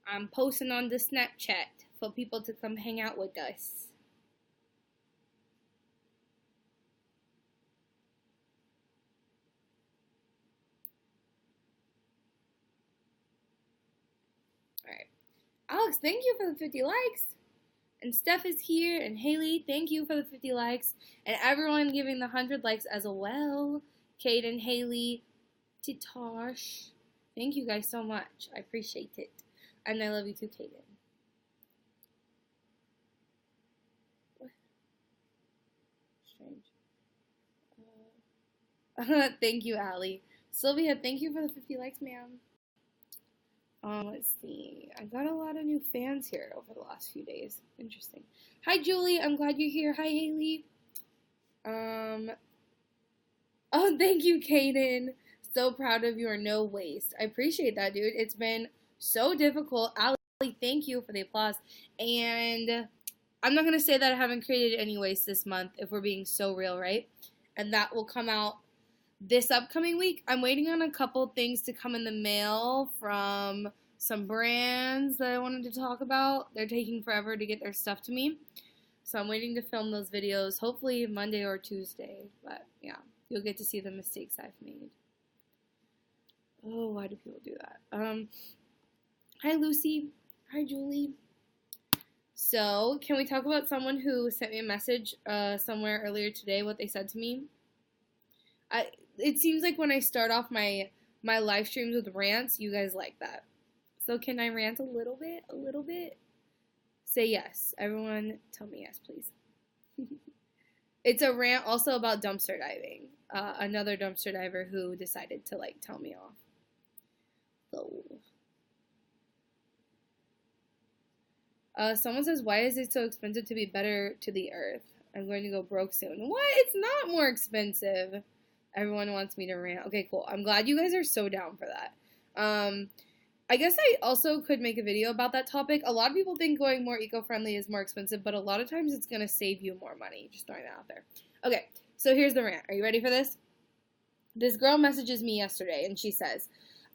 I'm posting on the Snapchat for people to come hang out with us. Alright. Alex, thank you for the 50 likes. And Steph is here, and Haley, thank you for the 50 likes. And everyone giving the 100 likes as well. Kaden, Haley, Titosh. Thank you guys so much. I appreciate it. And I love you too, Kaden. What? Strange. Thank you, Allie. Sylvia, thank you for the 50 likes, ma'am. Let's see. I got a lot of new fans here over the last few days. Interesting. Hi, Julie. I'm glad you're here. Hi, Haley. Oh, thank you, Kaden. So proud of your no waste. I appreciate that, dude. It's been so difficult. Ali, thank you for the applause. And I'm not going to say that I haven't created any waste this month, if we're being so real, right? And that will come out this upcoming week. I'm waiting on a couple things to come in the mail from some brands that I wanted to talk about. They're taking forever to get their stuff to me. So I'm waiting to film those videos, hopefully Monday or Tuesday. But yeah, you'll get to see the mistakes I've made. Oh, why do people do that? Hi, Lucy. Hi, Julie. So, can we talk about someone who sent me a message somewhere earlier today, what they said to me? It seems like when I start off my live streams with rants, you guys like that. So can I rant a little bit? A little bit? Say yes. Everyone tell me yes, please. It's a rant also about dumpster diving. Another dumpster diver who decided to tell me off. So someone says, why is it so expensive to be better to the earth? I'm going to go broke soon. What? It's not more expensive. Everyone wants me to rant. Okay, cool. I'm glad you guys are so down for that. I guess I also could make a video about that topic. A lot of people think going more eco-friendly is more expensive, but a lot of times it's going to save you more money. Just throwing that out there. Okay, so here's the rant. Are you ready for this? This girl messages me yesterday, and she says,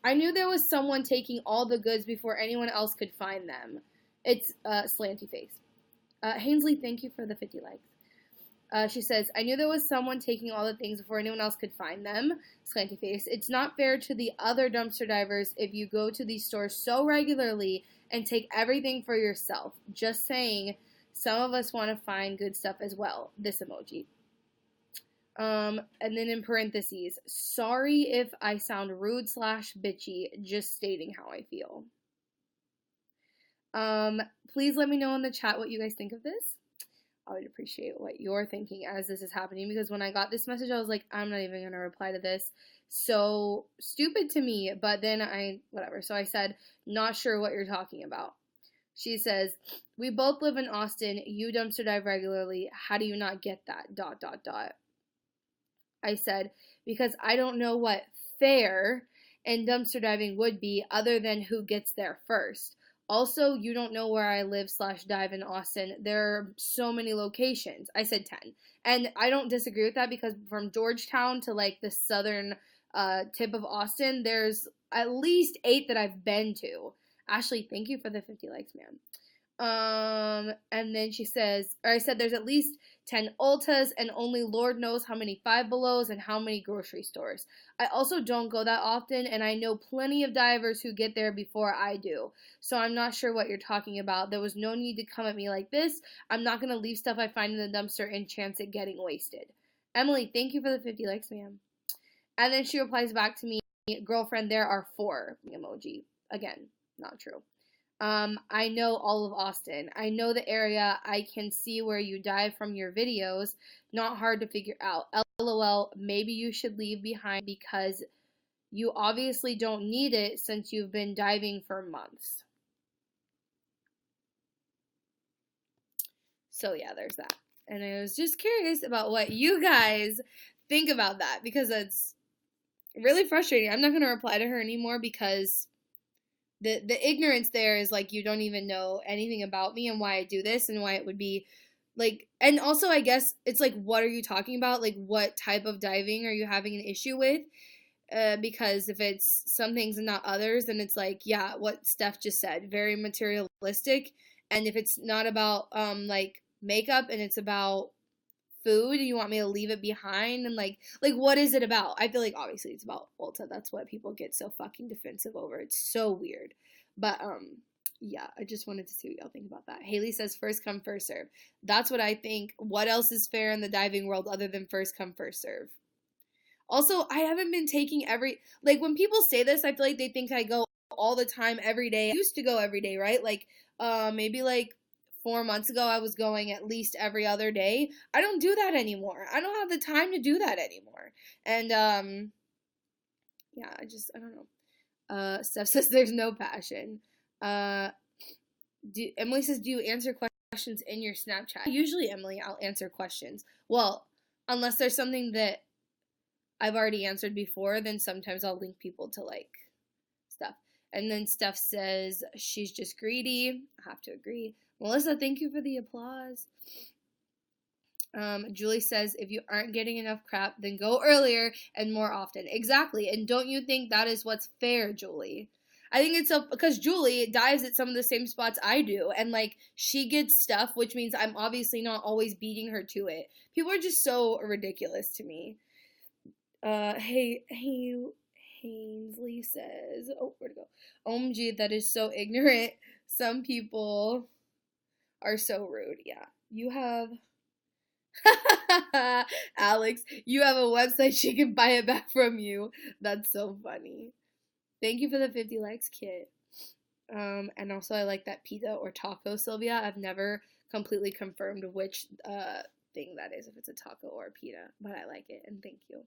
I knew there was someone taking all the goods before anyone else could find them. It's Slanty Face. Hainsley, thank you for the 50 likes. She says, I knew there was someone taking all the things before anyone else could find them. Slanty face. It's not fair to the other dumpster divers if you go to these stores so regularly and take everything for yourself. Just saying, some of us want to find good stuff as well. This emoji. And then in parentheses, sorry if I sound rude / bitchy, just stating how I feel. Please let me know in the chat what you guys think of this. I would appreciate what you're thinking as this is happening, because when I got this message, I was like, I'm not even going to reply to this. So stupid to me, but then whatever. So I said, not sure what you're talking about. She says, we both live in Austin. You dumpster dive regularly. How do you not get that? ... I said, because I don't know what fair and dumpster diving would be other than who gets there first. Also, you don't know where I live / dive in Austin. There are so many locations. I said 10. And I don't disagree with that, because from Georgetown to the southern tip of Austin, there's at least 8 that I've been to. Ashley, thank you for the 50 likes, ma'am. And then she says, or I said there's at least 10 Ultas and only Lord knows how many Five Belows and how many grocery stores. I also don't go that often, and I know plenty of divers who get there before I do. So I'm not sure what you're talking about. There was no need to come at me like this. I'm not going to leave stuff I find in the dumpster and chance it getting wasted. Emily, thank you for the 50 likes, ma'am. And then she replies back to me, girlfriend, there are 4 emoji. Again, not true. I know all of Austin. I know the area. I can see where you dive from your videos. Not hard to figure out. LOL, maybe you should leave behind because you obviously don't need it since you've been diving for months. So yeah, there's that. And I was just curious about what you guys think about that, because it's really frustrating. I'm not going to reply to her anymore because the ignorance there is you don't even know anything about me and why I do this and why it would be and also I guess it's what are you talking about? What type of diving are you having an issue with? because if it's some things and not others, then it's like, yeah, what Steph just said, very materialistic. And if it's not about like makeup and it's about food, you want me to leave it behind, and like what is it about? I feel like obviously it's about Ulta. That's what people get so fucking defensive over. It's so weird. But yeah, I just wanted to see what y'all think about that. Haley says first come first serve. That's what I think. What else is fair in the diving world other than first come first serve? Also, I haven't been taking like when people say this, I feel like they think I go all the time every day. I used to go every day, right? Like maybe like 4 months ago I was going at least every other day. I don't do that anymore. I don't have the time to do that anymore. And yeah, I don't know. Steph says there's no passion. Emily says, do you answer questions in your Snapchat? Usually, Emily, I'll answer questions. Well, unless there's something that I've already answered before, then sometimes I'll link people to like stuff. And then Steph says she's just greedy. I have to agree. Melissa, thank you for the applause. Julie says if you aren't getting enough crap, then go earlier and more often. Exactly. And don't you think that is what's fair, Julie? I think it's because Julie dives at some of the same spots I do, and like she gets stuff, which means I'm obviously not always beating her to it. People are just so ridiculous to me. Hey, Hainsley says, oh, where'd it go? OMG, that is so ignorant. Some people are so rude. Yeah, you have, Alex, you have a website, she can buy it back from you. That's so funny. Thank you for the 50 likes, Kit. And also I like that pizza or taco, Sylvia. I've never completely confirmed which thing that is, if it's a taco or a pita, but I like it, and thank you.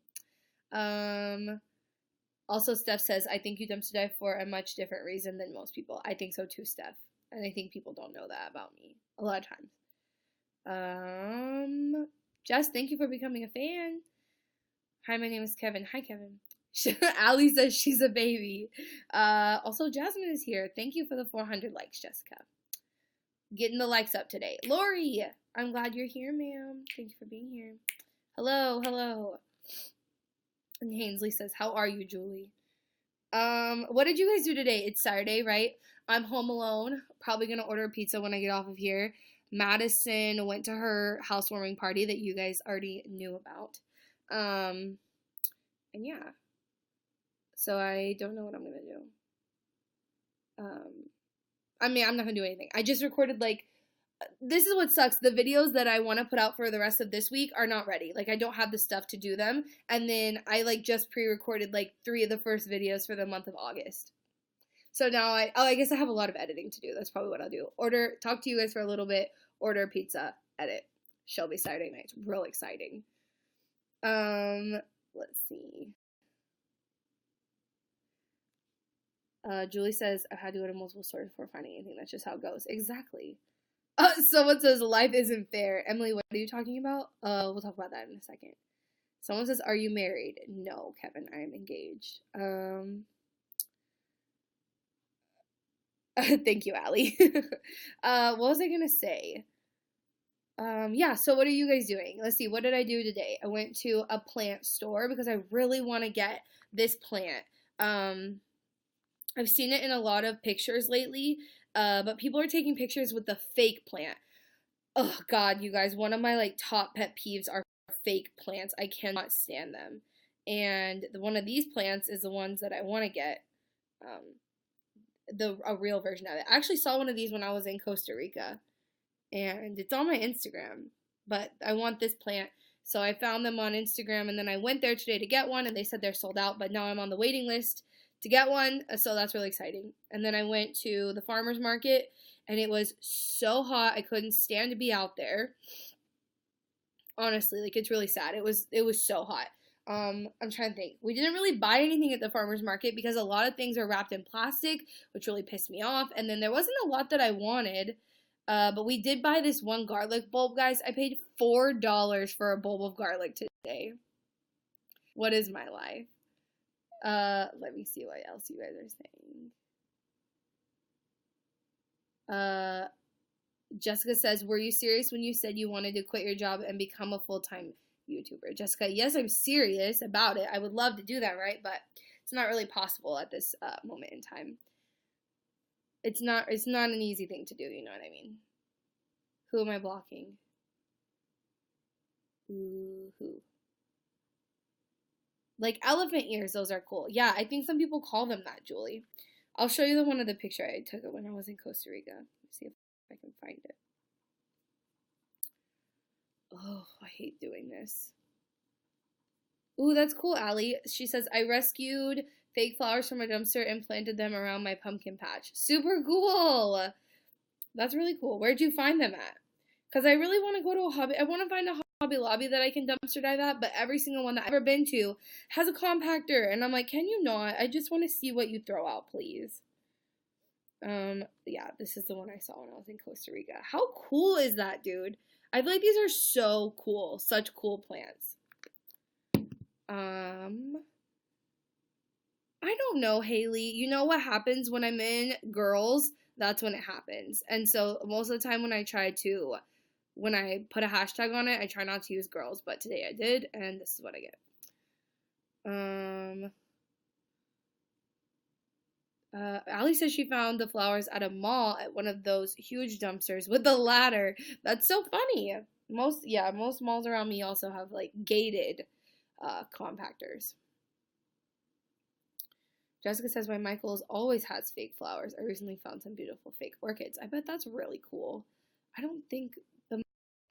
Also Steph says, I think you dumpster dive for a much different reason than most people. I think so too, Steph. And I think people don't know that about me a lot of times. Jess, thank you for becoming a fan. Hi, my name is Kevin. Hi, Kevin. Allie says she's a baby. Also Jasmine is here. Thank you for the 400 likes, Jessica. Getting the likes up today. Lori, I'm glad you're here, ma'am. Thank you for being here. Hello. And Hainsley says, how are you, Julie? What did you guys do today? It's Saturday, right? I'm home alone. Probably gonna order a pizza when I get off of here. Madison went to her housewarming party that you guys already knew about. And yeah. So I don't know what I'm gonna do. I mean, I'm not gonna do anything. I just recorded like, this is what sucks. The videos that I want to put out for the rest of this week are not ready. Like I don't have the stuff to do them. And then I like just pre-recorded like 3 of the first videos for the month of August. So now I guess I have a lot of editing to do. That's probably what I'll do. Talk to you guys for a little bit, order pizza, edit. Shelby Saturday night. Real exciting. Let's see. Julie says, I've had to go to multiple stores before finding anything. That's just how it goes. Exactly. Someone says, life isn't fair. Emily, what are you talking about? We'll talk about that in a second. Someone says, are you married? No, Kevin, I am engaged. Thank you, Allie. What was I gonna say? Yeah, so what are you guys doing? Let's see, what did I do today? I went to a plant store because I really want to get this plant. I've seen it in a lot of pictures lately, but people are taking pictures with the fake plant. Oh God, you guys, one of my like top pet peeves are fake plants. I cannot stand them. And one of these plants is the ones that I want to get, a real version of it. I actually saw one of these when I was in Costa Rica, and it's on my Instagram, but I want this plant. So I found them on Instagram, and then I went there today to get one, and they said they're sold out, but now I'm on the waiting list to get one, so that's really exciting. And then I went to the farmer's market, and it was so hot, I couldn't stand to be out there. Honestly, like, it's really sad. It was so hot. I'm trying to think. We didn't really buy anything at the farmer's market because a lot of things are wrapped in plastic, which really pissed me off. And then there wasn't a lot that I wanted, but we did buy this one garlic bulb, guys. I paid $4 for a bulb of garlic today. What is my life? Let me see what else you guys are saying. Jessica says, were you serious when you said you wanted to quit your job and become a full-time YouTuber. Jessica, yes, I'm serious about it. I would love to do that, right? But it's not really possible at this moment in time. It's not an easy thing to do, you know what I mean? Who am I blocking? Ooh, who? Like elephant ears, those are cool. Yeah, I think some people call them that, Julie. I'll show you the one of the picture I took when I was in Costa Rica. Let's see if I can find it. Oh, I hate doing this. Ooh, that's cool, Allie. She says, I rescued fake flowers from a dumpster and planted them around my pumpkin patch. Super cool. That's really cool. Where'd you find them at? Because I really want to go to a hobby. I want to find a Hobby Lobby that I can dumpster dive at, but every single one that I've ever been to has a compactor. And I'm like, can you not? I just want to see what you throw out, please. Yeah, this is the one I saw when I was in Costa Rica. How cool is that, dude? I feel like these are so cool. Such cool plants. I don't know, Haley. You know what happens when I'm in girls? That's when it happens. And so most of the time when I put a hashtag on it, I try not to use girls, but today I did, and this is what I get. Allie says she found the flowers at a mall at one of those huge dumpsters with the ladder. That's so funny. Most malls around me also have like gated compactors. Jessica says my Michael's always has fake flowers. I recently found some beautiful fake orchids. I bet that's really cool. I don't think the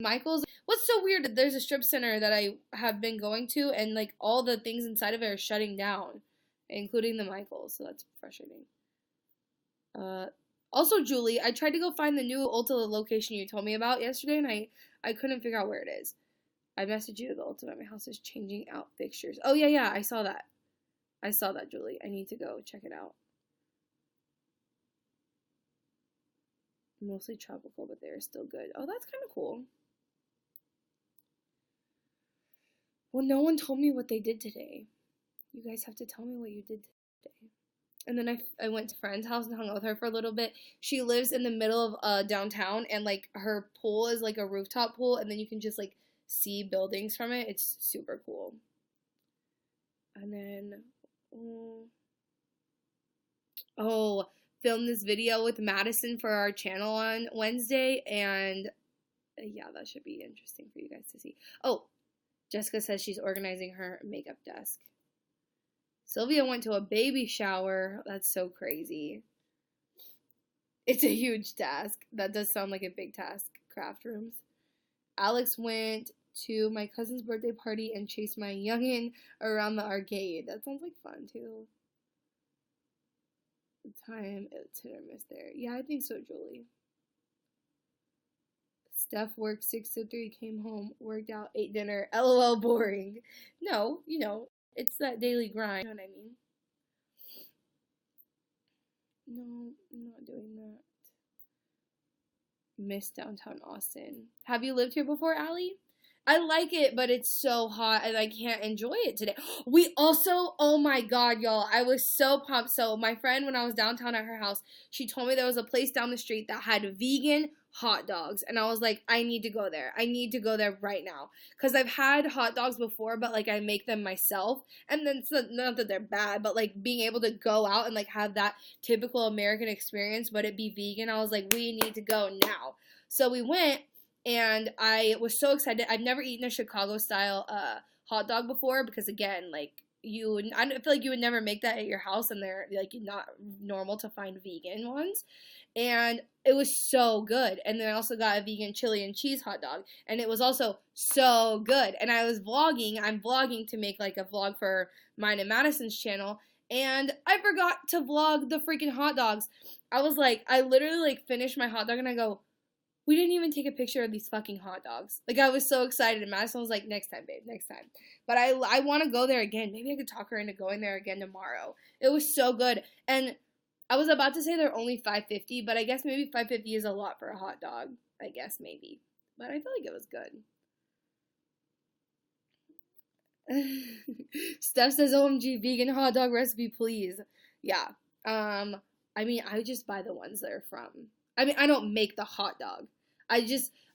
Michael's. What's so weird? There's a strip center that I have been going to, and like all the things inside of it are shutting down, including the Michael's. So that's frustrating. Also, Julie, I tried to go find the new Ulta location you told me about yesterday, and I couldn't figure out where it is. I messaged you the Ulta at my house is changing out fixtures. Oh yeah, I saw that. Julie. I need to go check it out. Mostly tropical, but they're still good. Oh, that's kind of cool. Well, no one told me what they did today. You guys have to tell me what you did today. And then I went to a friend's house and hung out with her for a little bit. She lives in the middle of downtown, and like her pool is like a rooftop pool, and then you can just like see buildings from it. It's super cool. And then filmed this video with Madison for our channel on Wednesday, and yeah, that should be interesting for you guys to see. Oh, Jessica says she's organizing her makeup desk. Sylvia went to a baby shower. That's so crazy. It's a huge task. That does sound like a big task. Craft rooms. Alex went to my cousin's birthday party and chased my youngin' around the arcade. That sounds like fun, too. The time, it's hit or miss there. Yeah, I think so, Julie. Steph worked 6 to 3, came home, worked out, ate dinner. LOL, boring. No, it's that daily grind. You know what I mean? No, I'm not doing that. Miss downtown Austin. Have you lived here before, Allie? I like it, but it's so hot and I can't enjoy it today. We also, oh my god, y'all, I was so pumped. So my friend, when I was downtown at her house, she told me there was a place down the street that had vegan hot dogs, and I was like, I need to go there. I need to go there right now, because I've had hot dogs before, but like I make them myself, and then it's not that they're bad, but like being able to go out and like have that typical American experience, but it be vegan, I was like, we need to go now. So we went, and I was so excited. I've never eaten a Chicago style hot dog before, because again, like I feel like you would never make that at your house, and they're like not normal to find vegan ones. And it was so good. And then I also got a vegan chili and cheese hot dog, and it was also so good. And I was vlogging. I'm vlogging to make like a vlog for mine and Madison's channel, and I forgot to vlog the freaking hot dogs. I was like, I literally like finished my hot dog, and I go, we didn't even take a picture of these fucking hot dogs. Like, I was so excited, and Madison was like, next time, babe, next time. But I want to go there again. Maybe I could talk her into going there again tomorrow. It was so good. And I was about to say they're only $5.50, but I guess maybe $5.50 is a lot for a hot dog. I guess maybe. But I feel like it was good. Steph says, OMG, vegan hot dog recipe, please. Yeah. I mean, I just buy the ones that are from. I mean, I don't make the hot dog.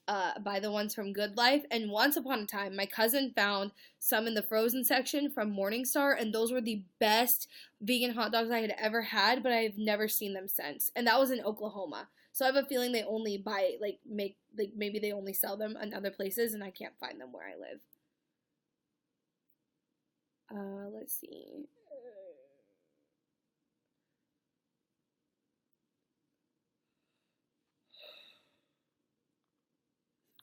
buy the ones from Good Life. And once upon a time, my cousin found some in the frozen section from Morningstar, and those were the best vegan hot dogs I had ever had, but I've never seen them since. And that was in Oklahoma. So I have a feeling they only maybe they only sell them in other places, and I can't find them where I live. Let's see.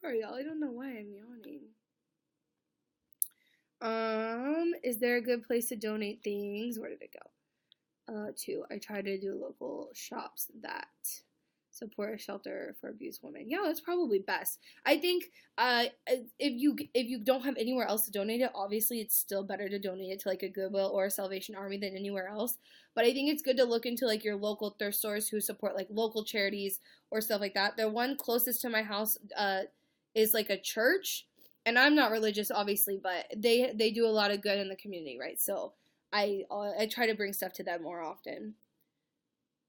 Sorry, y'all. I don't know why I'm yawning. Is there a good place to donate things? Where did it go? I try to do local shops that support a shelter for abused women. Yeah, that's probably best. I think if you don't have anywhere else to donate it, obviously it's still better to donate it to like a Goodwill or a Salvation Army than anywhere else. But I think it's good to look into like your local thrift stores who support like local charities or stuff like that. The one closest to my house is like a church, and I'm not religious obviously, but they do a lot of good in the community, right? So I try to bring stuff to them more often.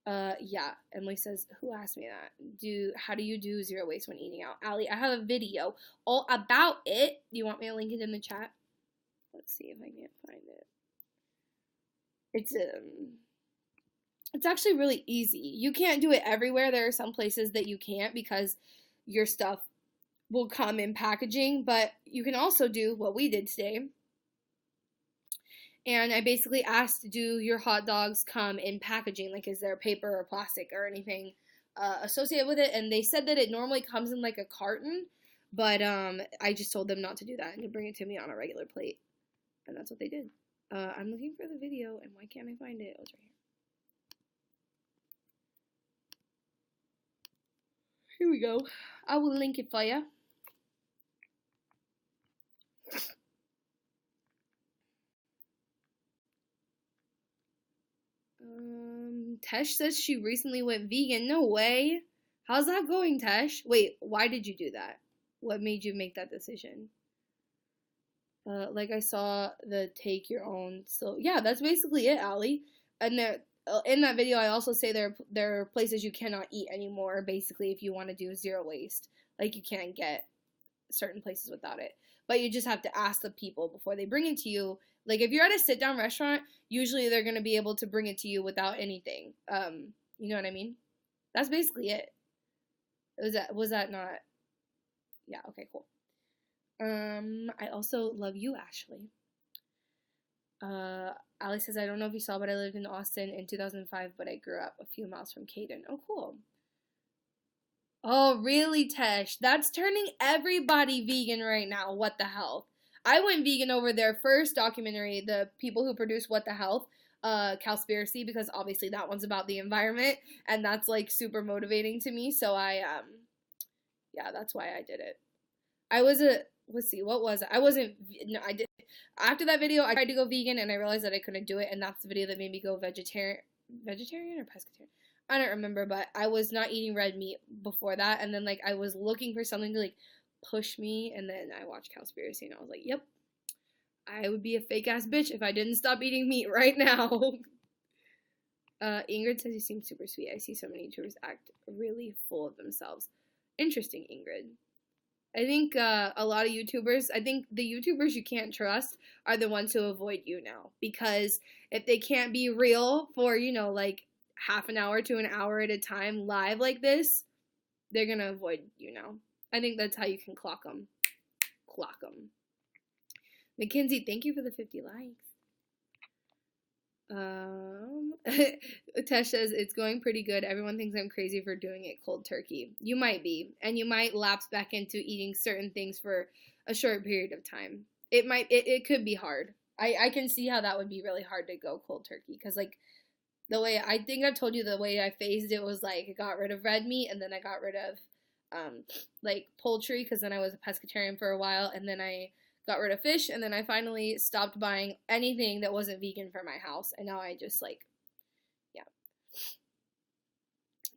Yeah, Emily says, who asked me that? How do you do zero waste when eating out? Allie, I have a video all about it. Do you want me to link it in the chat? Let's see if I can't find it. It's actually really easy. You can't do it everywhere. There are some places that you can't because your stuff will come in packaging, but you can also do what we did today. And I basically asked, do your hot dogs come in packaging? Like, is there paper or plastic or anything associated with it? And they said that it normally comes in like a carton, but I just told them not to do that and to bring it to me on a regular plate. And that's what they did. I'm looking for the video, and why can't I find it? It was right here. Here we go. I will link it for you. Tesh says she recently went vegan. No way. How's that going, Tesh? Wait, why did you do that? What made you make that decision? Like I saw the take your own. So yeah, that's basically it, Allie. And there, in that video, I also say there are places you cannot eat anymore. Basically, if you want to do zero waste, like you can't get certain places without it. But you just have to ask the people before they bring it to you. Like if you're at a sit-down restaurant, usually they're gonna be able to bring it to you without anything. You know what I mean? That's basically it. Was that not? Yeah. Okay. Cool. I also love you, Ashley. Ali says, I don't know if you saw, but I lived in Austin in 2005, but I grew up a few miles from Caden. Oh, cool. Oh, really, Tesh? That's turning everybody vegan right now. What the hell? I went vegan over their first documentary, the people who produced What the Health, Cowspiracy, because obviously that one's about the environment, and that's like super motivating to me. So yeah, that's why I did it. Let's see, what was it? I did, after that video, I tried to go vegan, and I realized that I couldn't do it, and that's the video that made me go vegetarian or pescatarian? I don't remember, but I was not eating red meat before that, and then, like, I was looking for something to, like, push me, and then I watched Cowspiracy, and I was like, yep, I would be a fake-ass bitch if I didn't stop eating meat right now. Ingrid says you seem super sweet. I see so many YouTubers act really full of themselves. Interesting, Ingrid. I think a lot of YouTubers, I think the YouTubers you can't trust are the ones who avoid YouNow, because if they can't be real for, like, half an hour to an hour at a time live like this, they're gonna avoid YouNow. I think that's how you can clock them. Mackenzie, thank you for the 50 likes. Tesh says, it's going pretty good. Everyone thinks I'm crazy for doing it cold turkey. You might be, and you might lapse back into eating certain things for a short period of time. It could be hard. I can see how that would be really hard to go cold turkey, because, like, the way, I think I've told you the way I phased it was, like, I got rid of red meat, and then I got rid of, like, poultry, because then I was a pescatarian for a while, and then I got rid of fish, and then I finally stopped buying anything that wasn't vegan for my house, and now I just, like, yeah.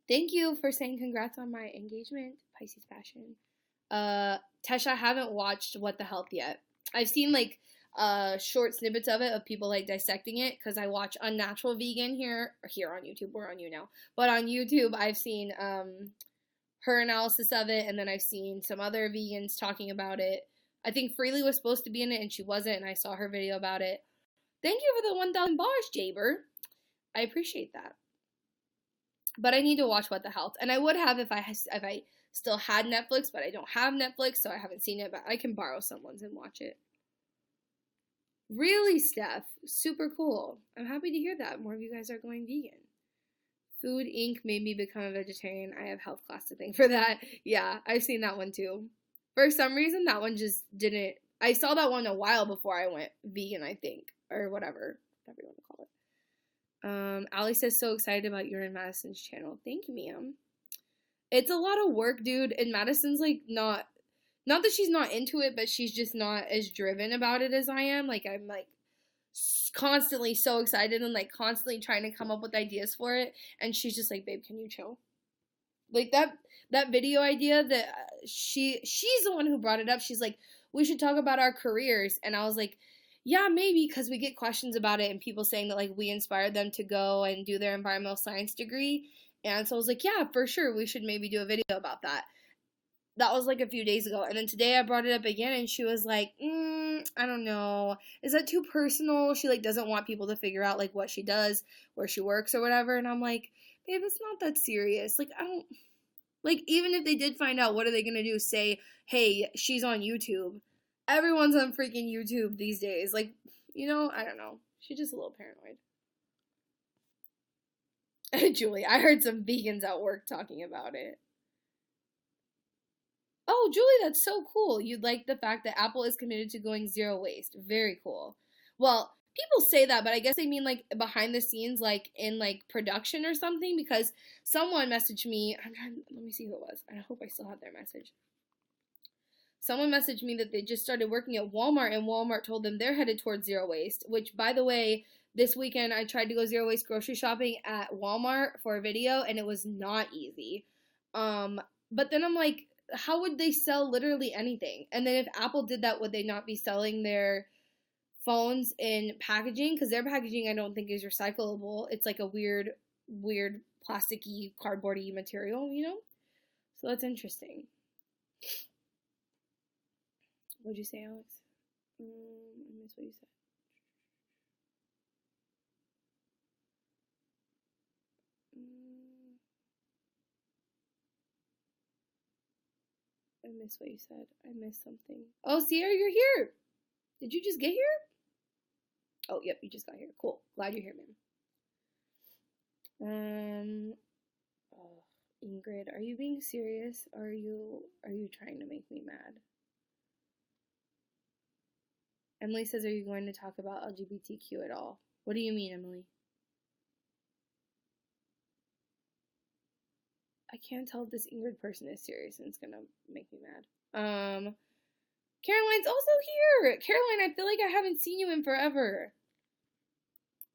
Thank you for saying congrats on my engagement, Pisces Passion. Tesh, I haven't watched What the Health yet. I've seen, like, short snippets of it, of people, like, dissecting it, because I watch Unnatural Vegan here on YouTube. We're on YouNow. But on YouTube, I've seen, her analysis of it, and then I've seen some other vegans talking about it. I think Freely was supposed to be in it and she wasn't, and I saw her video about it. Thank you for the 1,000 bars, Jaber. I appreciate that. But I need to watch What the Health, and I would have if I still had Netflix, but I don't have Netflix, so I haven't seen it, but I can borrow someone's and watch it. Really, Steph? Super cool. I'm happy to hear that. More of you guys are going vegan. Food Inc. made me become a vegetarian. I have health class to thank for that. Yeah, I've seen that one too. For some reason, that one just didn't. I saw that one a while before I went vegan, I think. Or whatever you want to call it. Allie says, so excited about your and Madison's channel. Thank you, ma'am. It's a lot of work, dude. And Madison's like not that she's not into it, but she's just not as driven about it as I am. Like, I'm like constantly so excited and like constantly trying to come up with ideas for it, and she's just like, babe, can you chill? Like that video idea that she's the one who brought it up. She's like, we should talk about our careers, and I was like, yeah, maybe, because we get questions about it and people saying that like we inspired them to go and do their environmental science degree, and so I was like, yeah, for sure, we should maybe do a video about that. That was like a few days ago. And then today I brought it up again and she was like, I don't know. Is that too personal? She like doesn't want people to figure out like what she does, where she works or whatever. And I'm like, babe, it's not that serious. Like, I don't, like, even if they did find out, what are they going to do? Say, hey, she's on YouTube. Everyone's on freaking YouTube these days. Like, you know, I don't know. She's just a little paranoid. Julie, I heard some vegans at work talking about it. Oh, Julie, that's so cool. You'd like the fact that Apple is committed to going zero waste. Very cool. Well, people say that, but I guess they mean like behind the scenes, like in like production or something, because someone messaged me. Let me see who it was. I hope I still have their message. Someone messaged me that they just started working at Walmart, and Walmart told them they're headed towards zero waste, which, by the way, this weekend I tried to go zero waste grocery shopping at Walmart for a video, and it was not easy. But then I'm like, how would they sell literally anything? And then if Apple did that, would they not be selling their phones in packaging? Because their packaging I don't think is recyclable. It's like a weird plasticky, cardboardy material, you know? So that's interesting. What'd you say, Alex? I missed what you said. I missed what you said. I missed something. Oh, Sierra, you're here. Did you just get here? Oh, yep, you just got here. Cool. Glad you're here, man. Oh, Ingrid, are you being serious? Or are you trying to make me mad? Emily says, are you going to talk about LGBTQ at all? What do you mean, Emily? I can't tell if this Ingrid person is serious and it's gonna make me mad. Caroline's also here! Caroline, I feel like I haven't seen you in forever.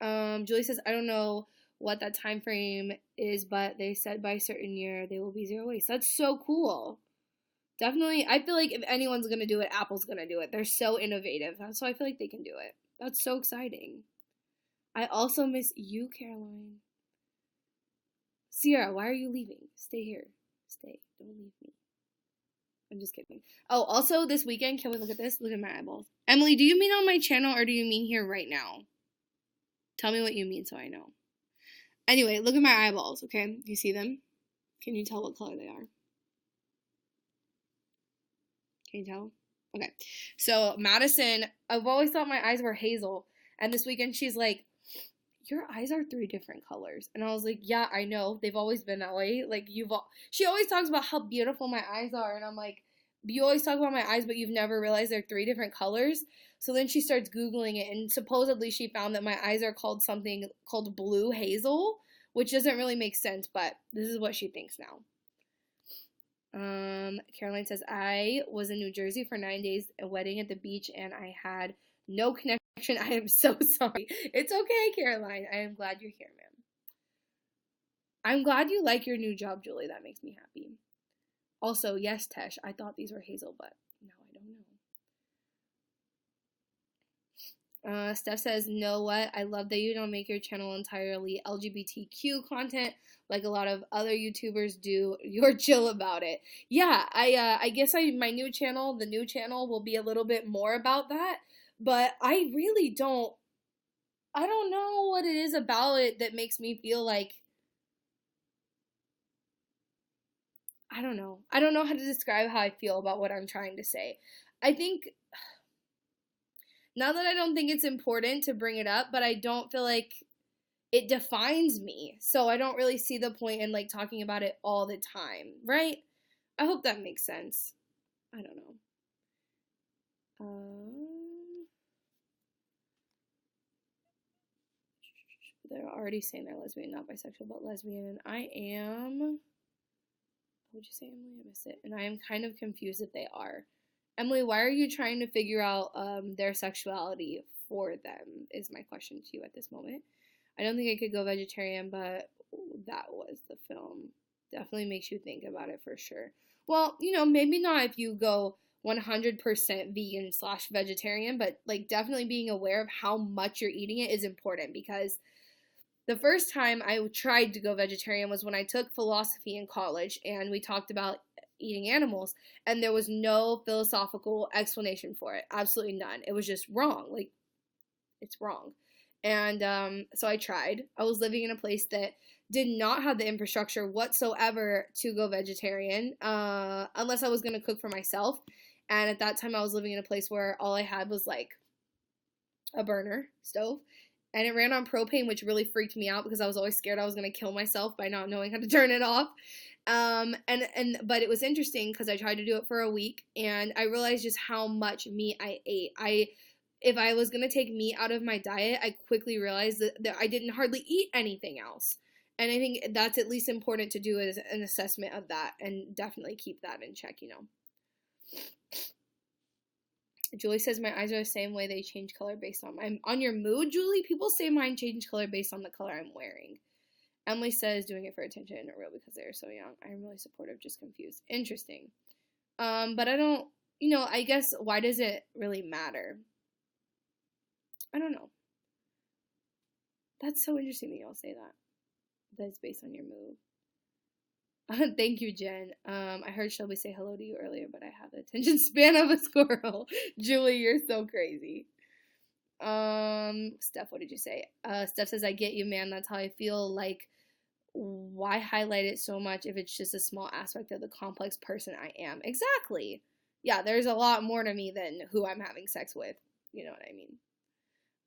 Julie says, I don't know what that time frame is, but they said by a certain year they will be zero waste. That's so cool. Definitely, I feel like if anyone's gonna do it, Apple's gonna do it. They're so innovative, so I feel like they can do it. That's so exciting. I also miss you, Caroline. Sierra, why are you leaving? Stay here. Stay. Don't leave me. I'm just kidding. Oh, also this weekend, can we look at this? Look at my eyeballs. Emily, do you mean on my channel or do you mean here right now? Tell me what you mean so I know. Anyway, look at my eyeballs, okay? Do you see them? Can you tell what color they are? Can you tell? Okay. So Madison, I've always thought my eyes were hazel. And this weekend she's like, your eyes are 3 different colors. And I was like, yeah, I know. They've always been that way. Like, she always talks about how beautiful my eyes are. And I'm like, you always talk about my eyes, but you've never realized they're 3 different colors. So then she starts Googling it. And supposedly she found that my eyes are called something called blue hazel, which doesn't really make sense, but this is what she thinks now. Caroline says, I was in New Jersey for 9 days, a wedding at the beach, and I had no connection. I am so sorry. It's okay, Caroline. I am glad you're here, ma'am. I'm glad you like your new job, Julie. That makes me happy. Also, yes, Tesh, I thought these were hazel, but no, I don't Steph says, know what? I love that you don't make your channel entirely LGBTQ content like a lot of other YouTubers do. You're chill about it. Yeah, I guess my new channel, the new channel, will be a little bit more about that. But I really don't. I don't know what it is about it that makes me feel like. I don't know. I don't know how to describe how I feel about what I'm trying to say. I think now that I don't think it's important to bring it up, but I don't feel like it defines me. So I don't really see the point in like talking about it all the time, right? I hope that makes sense. I don't know. They're already saying they're lesbian, not bisexual, but lesbian. And I am. What would you say, Emily? I missed it. And I am kind of confused if they are. Emily, why are you trying to figure out their sexuality for them? Is my question to you at this moment. I don't think I could go vegetarian, but that was the film. Definitely makes you think about it for sure. Well, maybe not if you go 100% vegan / vegetarian, but like definitely being aware of how much you're eating it is important, because the first time I tried to go vegetarian was when I took philosophy in college and we talked about eating animals, and there was no philosophical explanation for it. Absolutely none. It was just wrong. Like, it's wrong. And so I tried. I was living in a place that did not have the infrastructure whatsoever to go vegetarian, unless I was going to cook for myself. And at that time, I was living in a place where all I had was like a burner stove, and it ran on propane, which really freaked me out because I was always scared I was going to kill myself by not knowing how to turn it off. But it was interesting because I tried to do it for a week, and I realized just how much meat I ate. If I was going to take meat out of my diet, I quickly realized that I didn't hardly eat anything else. And I think that's at least important to do as an assessment of that, and definitely keep that in check, Julie says my eyes are the same way, they change color based on your mood, Julie. People say mine change color based on the color I'm wearing. Emily says doing it for attention and not real because they're so young. I'm really supportive, just confused. Interesting. But I don't, I guess why does it really matter? I don't know. That's so interesting that y'all say that. That's based on your mood. Thank you, Jen. I heard Shelby say hello to you earlier, but I have the attention span of a squirrel. Julie, you're so crazy. Steph, what did you say? Steph says, I get you, man. That's how I feel. Like, why highlight it so much if it's just a small aspect of the complex person I am? Exactly. Yeah, there's a lot more to me than who I'm having sex with. You know what I mean?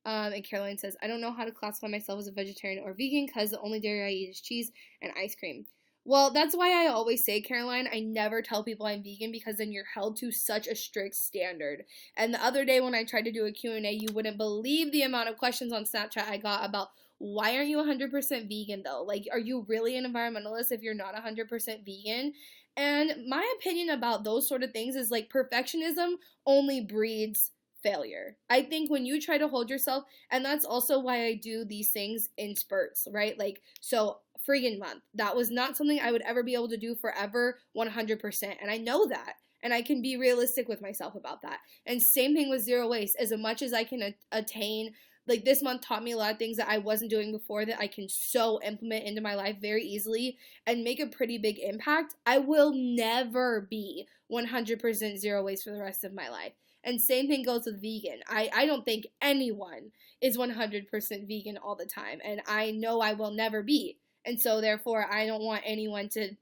And Caroline says, I don't know how to classify myself as a vegetarian or vegan because the only dairy I eat is cheese and ice cream. Well, that's why I always say, Caroline, I never tell people I'm vegan because then you're held to such a strict standard. And the other day when I tried to do a Q&A, you wouldn't believe the amount of questions on Snapchat I got about why aren't you 100% vegan though? Like, are you really an environmentalist if you're not 100% vegan? And my opinion about those sort of things is like perfectionism only breeds failure. I think when you try to hold yourself, and that's also why I do these things in spurts, right? Like, so friggin' month. That was not something I would ever be able to do forever 100%. And I know that. And I can be realistic with myself about that. And same thing with zero waste. As much as I can attain, like this month taught me a lot of things that I wasn't doing before that I can so implement into my life very easily and make a pretty big impact. I will never be 100% zero waste for the rest of my life. And same thing goes with vegan. I don't think anyone is 100% vegan all the time. And I know I will never be. And so, therefore, I don't want anyone to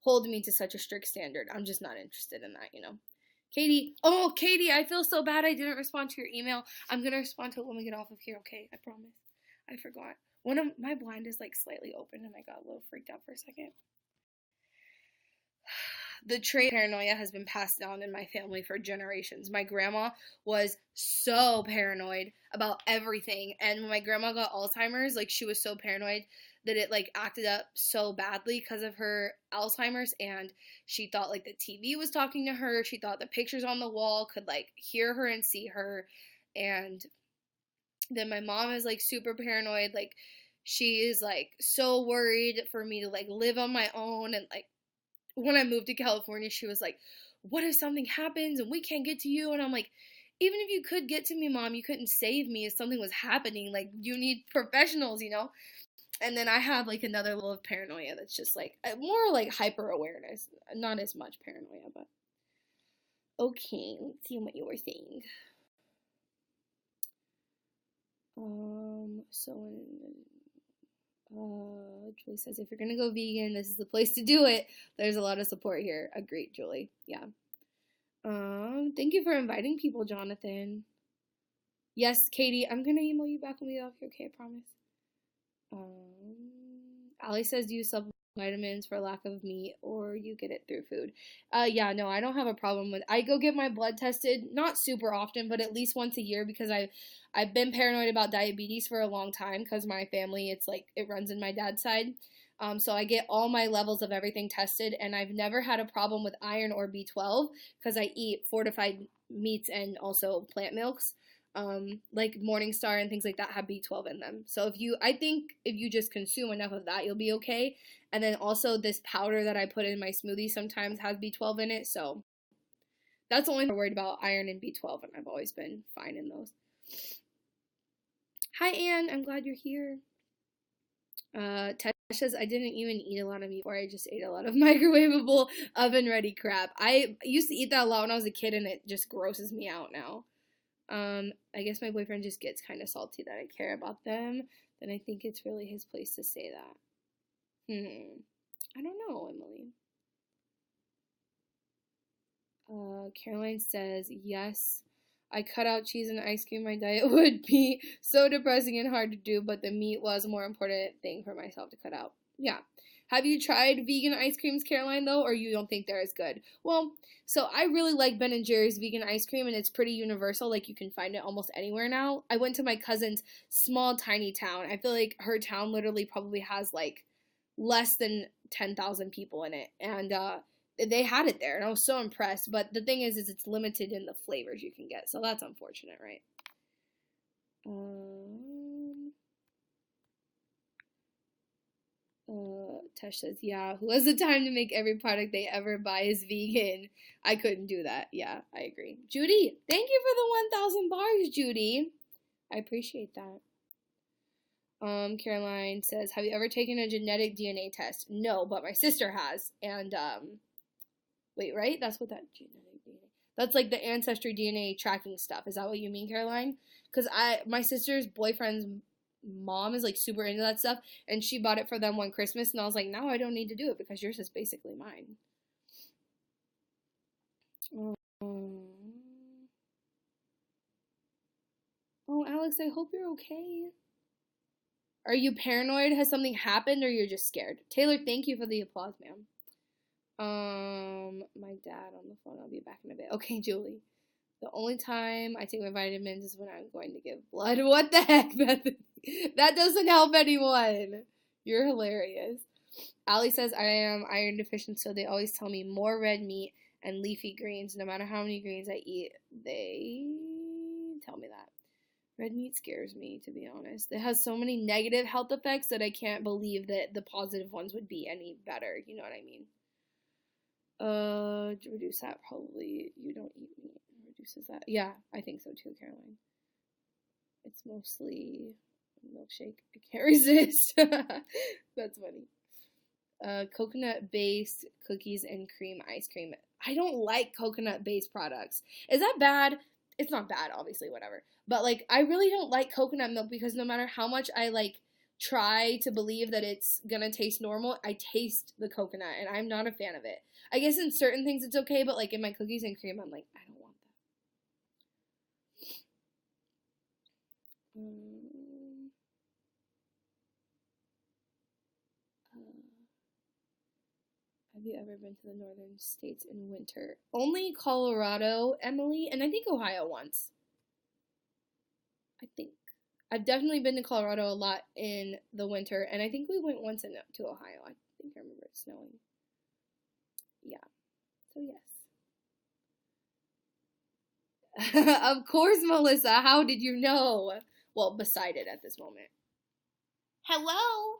hold me to such a strict standard. I'm just not interested in that, Katie, I feel so bad I didn't respond to your email. I'm going to respond to it when we get off of here, okay? I promise. I forgot. One of my blind is, like, slightly open, and I got a little freaked out for a second. The trait paranoia has been passed down in my family for generations. My grandma was so paranoid about everything. And when my grandma got Alzheimer's, like, she was so paranoid that it, like, acted up so badly because of her Alzheimer's. And she thought, like, the TV was talking to her. She thought the pictures on the wall could, like, hear her and see her. And then my mom is, like, super paranoid. Like, she is, like, so worried for me to, like, live on my own. And, like, when I moved to California, she was like, what if something happens and we can't get to you? And I'm like, even if you could get to me, Mom, you couldn't save me if something was happening. Like, you need professionals, you know? And then I have like another level of paranoia that's just like more like hyper awareness, not as much paranoia, but okay. Let's see what you were saying. So Julie says if you're gonna go vegan, this is the place to do it. There's a lot of support here. Agreed, Julie. Yeah. Thank you for inviting people, Jonathan. Yes, Katie, I'm gonna email you back when we get off here, okay, I promise. Ali says, do you supplement vitamins for lack of meat or you get it through food? Yeah, no, I don't have a problem with. I go get my blood tested, not super often, but at least once a year because I've been paranoid about diabetes for a long time because my family, it's like it runs in my dad's side. So I get all my levels of everything tested, and I've never had a problem with iron or B12 because I eat fortified meats and also plant milks. Like Morningstar and things like that have B12 in them. So I think if you just consume enough of that, you'll be okay. And then also this powder that I put in my smoothie sometimes has B12 in it. So that's the only thing I'm worried about, iron and B12, and I've always been fine in those. Hi, Anne. I'm glad you're here. Tesh says, I didn't even eat a lot of meat before. I just ate a lot of microwavable, oven-ready crap. I used to eat that a lot when I was a kid, and it just grosses me out now. I guess my boyfriend just gets kind of salty that I care about them. Then I think it's really his place to say that. I don't know, Emily. Caroline says, yes, I cut out cheese and ice cream. My diet would be so depressing and hard to do, but the meat was a more important thing for myself to cut out. Yeah. Have you tried vegan ice creams, Caroline, though, or you don't think they're as good? Well, so I really like Ben & Jerry's vegan ice cream, and it's pretty universal. Like, you can find it almost anywhere now. I went to my cousin's small, tiny town. I feel like her town literally probably has, like, less than 10,000 people in it. And, they had it there, and I was so impressed. But the thing is it's limited in the flavors you can get, so that's unfortunate, right? Tesh says, yeah, who has the time to make every product they ever buy is vegan? I couldn't do that. Yeah, I agree. Judy, thank you for the 1,000 bars, Judy. I appreciate that. Caroline says, have you ever taken a genetic DNA test? No, but my sister has. And, wait, right? That's what that genetic DNA. That's like the ancestry DNA tracking stuff. Is that what you mean, Caroline? Because my sister's boyfriend's mom is like super into that stuff, and she bought it for them one Christmas, and I was like, now I don't need to do it because yours is basically mine. Oh, Alex, I hope you're okay. Are you paranoid? Has something happened, or you're just scared? Taylor, thank you for the applause, ma'am. My dad on the phone. I'll be back in a bit. Okay, Julie. The only time I take my vitamins is when I'm going to give blood. What the heck, Bethany? That doesn't help anyone. You're hilarious. Allie says I am iron deficient, so they always tell me more red meat and leafy greens. No matter how many greens I eat, they tell me that. Red meat scares me, to be honest. It has so many negative health effects that I can't believe that the positive ones would be any better. You know what I mean? Reduce that probably. You don't eat meat. Reduces that. Yeah, I think so too, Caroline. It's mostly milkshake. I can't resist. That's funny. Coconut-based cookies and cream ice cream. I don't like coconut-based products. Is that bad? It's not bad, obviously, whatever. But, like, I really don't like coconut milk because no matter how much I, like, try to believe that it's gonna taste normal, I taste the coconut, and I'm not a fan of it. I guess in certain things it's okay, but, like, in my cookies and cream, I'm like, I don't want that. Have you ever been to the northern states in winter? Only Colorado, Emily, and I think Ohio once. I think. I've definitely been to Colorado a lot in the winter, and I think we went once to Ohio. I think I remember it snowing. Yeah. So, yes. Of course, Melissa. How did you know? Well, beside it at this moment. Hello?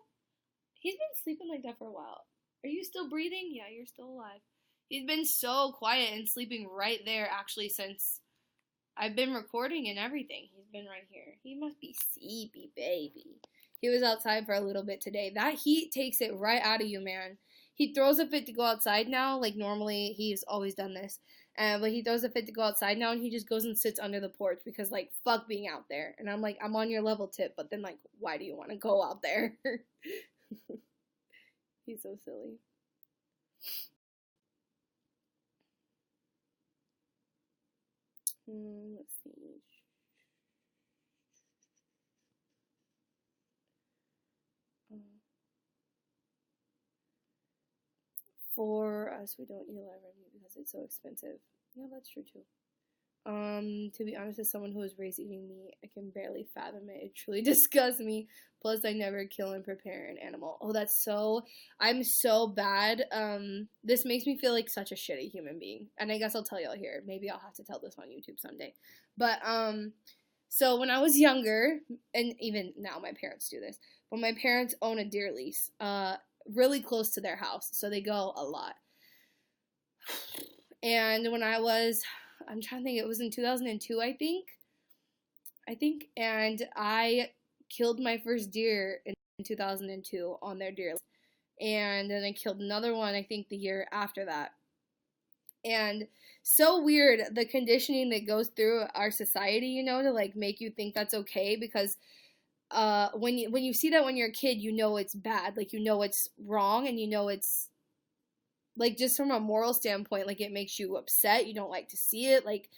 He's been sleeping like that for a while. Are you still breathing? Yeah, you're still alive. He's been so quiet and sleeping right there actually since I've been recording and everything. He's been right here. He must be sleepy, baby. He was outside for a little bit today. That heat takes it right out of you, man. He throws a fit to go outside now. Like, normally, he's always done this. But he throws a fit to go outside now, and he just goes and sits under the porch because, like, fuck being out there. And I'm like, I'm on your level, Tip, but then, like, why do you want to go out there? He's so silly. Let's see. For us, we don't eat a lot of red meat because it's so expensive. Yeah, that's true too. To be honest, as someone who was raised eating meat, I can barely fathom it. It truly disgusts me. Plus, I never kill and prepare an animal. Oh, I'm so bad. This makes me feel like such a shitty human being. And I guess I'll tell y'all here. Maybe I'll have to tell this on YouTube someday. But, so when I was younger, and even now my parents do this, when my parents own a deer lease, really close to their house, so they go a lot. And when I'm trying to think, it was in 2002, I think, and I killed my first deer in 2002 on their deer list. And then I killed another one, I think, the year after that. And so weird, the conditioning that goes through our society, to like make you think that's okay, because when you see that when you're a kid, it's bad, like it's wrong, and it's like, just from a moral standpoint, like it makes you upset. You don't like to see it, like.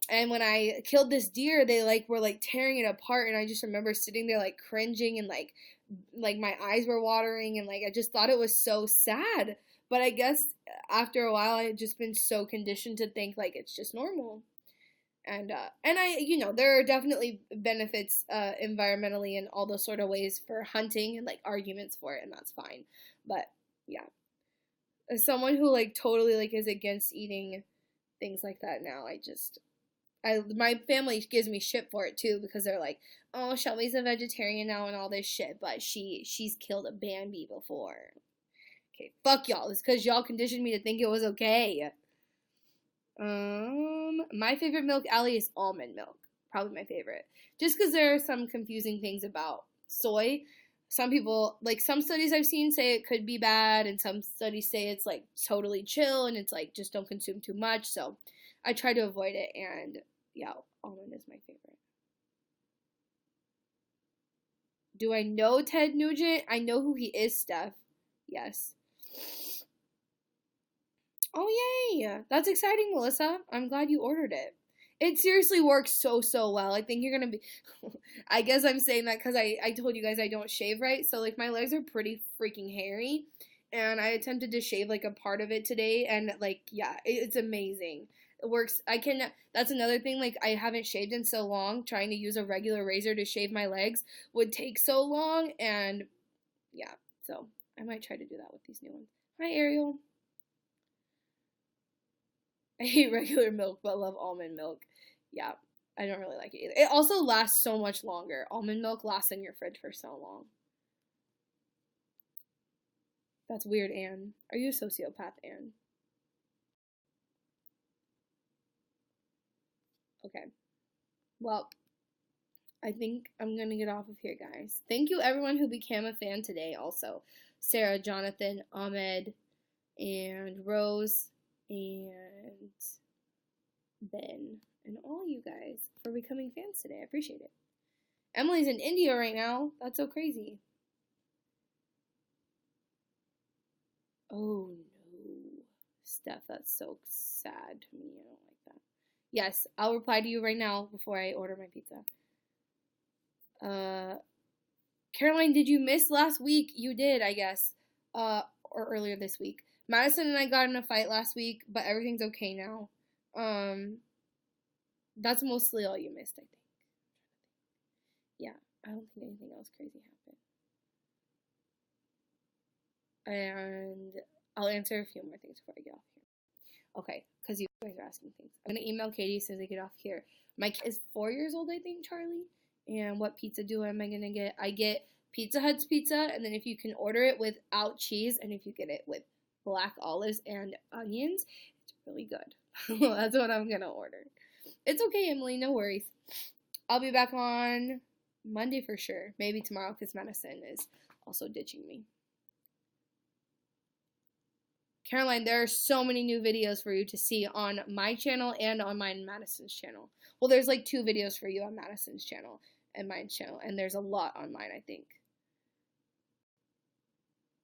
And when I killed this deer, they like were like tearing it apart, and I just remember sitting there like cringing, and like my eyes were watering, and like I just thought it was so sad. But I guess after a while, I had just been so conditioned to think like it's just normal. And there are definitely benefits environmentally and all those sort of ways for hunting, and like arguments for it, and that's fine. But yeah, as someone who like totally like is against eating things like that now, my family gives me shit for it too, because they're like, oh, Shelby's a vegetarian now and all this shit, but she's killed a Bambi before. Okay, fuck y'all. It's because y'all conditioned me to think it was okay. My favorite milk, Allie, is almond milk. Probably my favorite. Just because there are some confusing things about soy. Some people, like, some studies I've seen say it could be bad, and some studies say it's like totally chill, and it's like just don't consume too much. So I try to avoid it, and yeah, almond is my favorite. Do I know Ted Nugent? I know who he is, Steph. Yes. Oh, yay! That's exciting, Melissa. I'm glad you ordered it. It seriously works so, so well. I think you're gonna be. I guess I'm saying that because I told you guys I don't shave right. So, like, my legs are pretty freaking hairy. And I attempted to shave, like, a part of it today. And, like, yeah, it's amazing. It works. That's another thing. Like, I haven't shaved in so long. Trying to use a regular razor to shave my legs would take so long. And, yeah. So, I might try to do that with these new ones. Hi, Ariel. I hate regular milk, but love almond milk. Yeah, I don't really like it either. It also lasts so much longer. Almond milk lasts in your fridge for so long. That's weird, Anne. Are you a sociopath, Anne? Okay. Well, I think I'm gonna get off of here, guys. Thank you, everyone who became a fan today. Also, Sarah, Jonathan, Ahmed, and Rose, and Ben, and all you guys for becoming fans today. I appreciate it. Emily's in India right now. That's so crazy. Oh no. Steph, that's so sad to me. I don't like that. Yes, I'll reply to you right now before I order my pizza. Caroline, did you miss last week? You did, I guess. Or earlier this week. Madison and I got in a fight last week, but everything's okay now. That's mostly all you missed, I think. Yeah, I don't think anything else crazy happened. And I'll answer a few more things before I get off here. Okay, because you guys are asking things. I'm gonna email Katie as soon as I get off here. My kid is 4 years old, I think, Charlie. And what pizza am I gonna get? I get Pizza Hut's pizza, and then if you can order it without cheese, and if you get it with black olives and onions, it's really good. That's what I'm gonna order. It's okay, Emily. No worries. I'll be back on Monday for sure. Maybe tomorrow because Madison is also ditching me. Caroline, there are so many new videos for you to see on my channel and on mine and Madison's channel. Well, there's like 2 videos for you on Madison's channel and mine's channel, and there's a lot on mine, I think.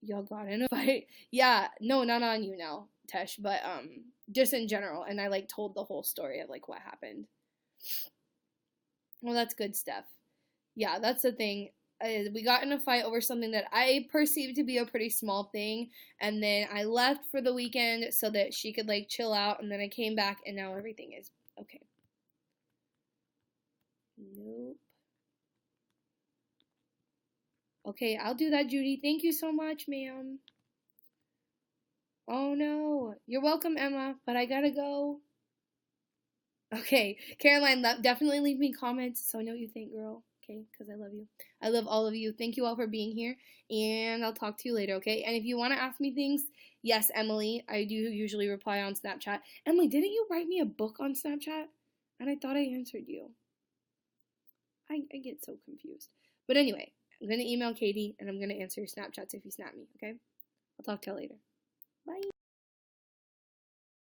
Y'all got in a fight? Yeah, no, not on YouNow, Tesh, but just in general. And I like told the whole story of like what happened. Well, that's good stuff. Yeah, that's the thing. We got in a fight over something that I perceived to be a pretty small thing, and then I left for the weekend so that she could like chill out, and then I came back, and now everything is okay. Nope. Okay, I'll do that, Judy. Thank you so much, ma'am. Oh no. You're welcome, Emma, but I gotta go. Okay, Caroline, definitely leave me comments so I know what you think, girl. Okay, because I love you. I love all of you. Thank you all for being here, and I'll talk to you later, okay? And if you want to ask me things, yes, Emily, I do usually reply on Snapchat. Emily, didn't you write me a book on Snapchat? And I thought I answered you. I get so confused. But anyway, I'm going to email Katie, and I'm going to answer your Snapchats if you snap me, okay? I'll talk to you later. Bye.